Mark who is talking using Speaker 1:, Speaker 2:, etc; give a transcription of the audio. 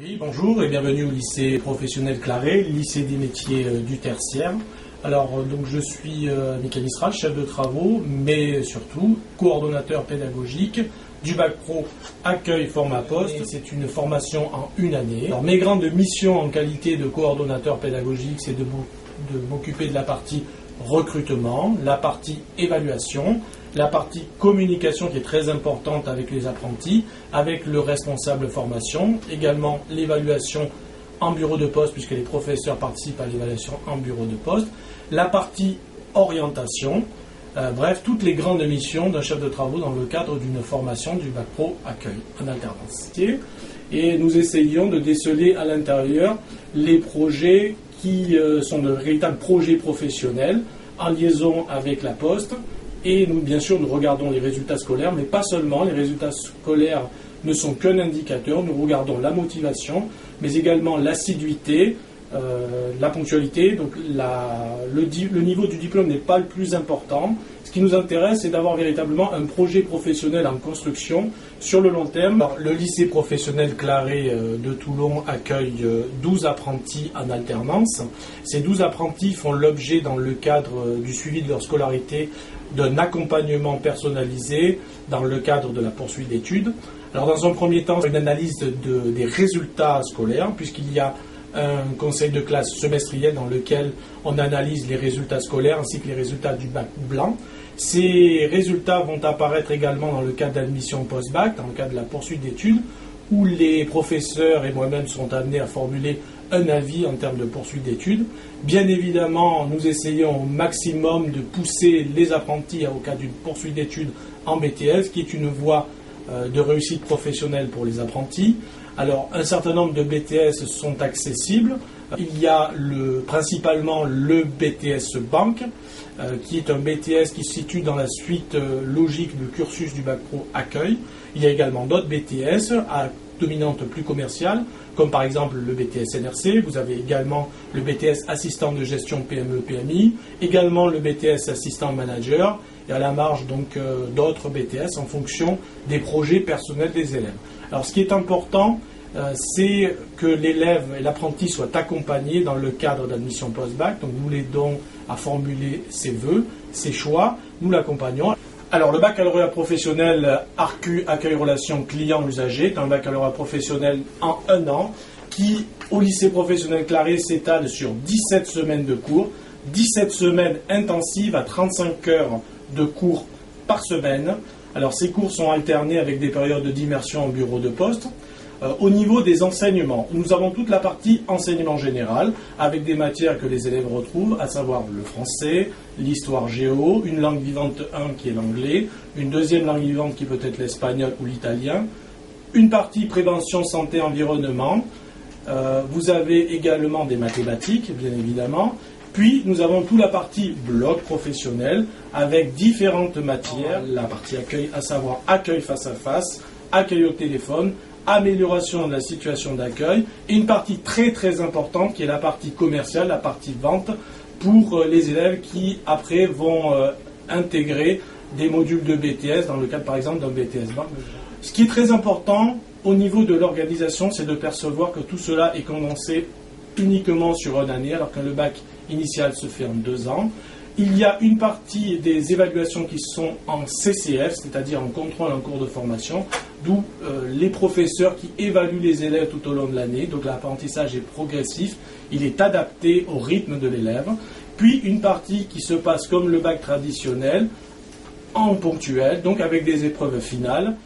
Speaker 1: Oui, bonjour et bienvenue au lycée professionnel Claret, lycée des métiers du tertiaire. Alors, donc je suis Michael Mistral, chef de travaux, mais surtout coordonnateur pédagogique du bac pro accueil format poste. C'est une formation en une année. Alors, mes grandes missions en qualité de coordonnateur pédagogique, c'est de m'occuper de la partie recrutement, la partie évaluation, la partie communication qui est très importante avec les apprentis, avec le responsable formation, également l'évaluation en bureau de poste puisque les professeurs participent à l'évaluation en bureau de poste, la partie orientation, bref, toutes les grandes missions d'un chef de travaux dans le cadre d'une formation du bac pro accueil en alternance. Et nous essayons de déceler à l'intérieur les projets qui sont de véritables projets professionnels en liaison avec la Poste. Et nous, bien sûr, nous regardons les résultats scolaires, mais pas seulement. Les résultats scolaires ne sont qu'un indicateur. Nous regardons la motivation, mais également l'assiduité, la ponctualité. Donc le niveau du diplôme n'est pas le plus important. Ce qui nous intéresse, c'est d'avoir véritablement un projet professionnel en construction sur le long terme. Alors, le lycée professionnel Claret de Toulon accueille 12 apprentis en alternance. Ces 12 apprentis font l'objet, dans le cadre du suivi de leur scolarité, d'un accompagnement personnalisé dans le cadre de la poursuite d'études. Alors, dans un premier temps, une analyse des résultats scolaires, puisqu'il y a un conseil de classe semestriel dans lequel on analyse les résultats scolaires ainsi que les résultats du bac blanc. Ces résultats vont apparaître également dans le cadre d'admission post-bac, dans le cadre de la poursuite d'études, où les professeurs et moi-même seront amenés à formuler un avis en termes de poursuite d'études. Bien évidemment, nous essayons au maximum de pousser les apprentis au cas d'une poursuite d'études en BTS, qui est une voie de réussite professionnelle pour les apprentis. Alors, un certain nombre de BTS sont accessibles. Il y a principalement le BTS Banque, qui est un BTS qui se situe dans la suite logique du cursus du bac pro accueil. Il y a également d'autres BTS à dominante plus commerciale, comme par exemple le BTS NRC. Vous avez également le BTS assistant de gestion PME-PMI, également le BTS assistant manager, et à la marge donc d'autres BTS en fonction des projets personnels des élèves. Alors ce qui est important, c'est que l'élève et l'apprenti soient accompagnés dans le cadre d'admission post-bac. Donc nous l'aidons à formuler ses vœux, ses choix, nous l'accompagnons. Alors le baccalauréat professionnel ARCU, accueil relation client-usager, est un baccalauréat professionnel en un an qui, au lycée professionnel Claret, s'étale sur 17 semaines de cours, 17 semaines intensives à 35 heures de cours par semaine. Alors ces cours sont alternés avec des périodes d'immersion en bureau de poste. Au niveau des enseignements, nous avons toute la partie enseignement général avec des matières que les élèves retrouvent, à savoir le français, l'histoire géo, une langue vivante 1 qui est l'anglais, une deuxième langue vivante qui peut être l'espagnol ou l'italien, une partie prévention santé environnement, vous avez également des mathématiques bien évidemment, puis nous avons toute la partie bloc professionnel avec différentes matières, la partie accueil, à savoir accueil face à face, accueil au téléphone, amélioration de la situation d'accueil, et une partie très très importante qui est la partie commerciale, la partie vente, pour les élèves qui après vont intégrer des modules de BTS, dans le cadre par exemple d'un BTS Banque. Ce qui est très important au niveau de l'organisation, c'est de percevoir que tout cela est condensé uniquement sur une année, alors que le bac initial se fait en 2 ans. Il y a une partie des évaluations qui sont en CCF, c'est-à-dire en contrôle en cours de formation, d'où les professeurs qui évaluent les élèves tout au long de l'année. Donc l'apprentissage est progressif, il est adapté au rythme de l'élève. Puis une partie qui se passe comme le bac traditionnel, en ponctuel, donc avec des épreuves finales.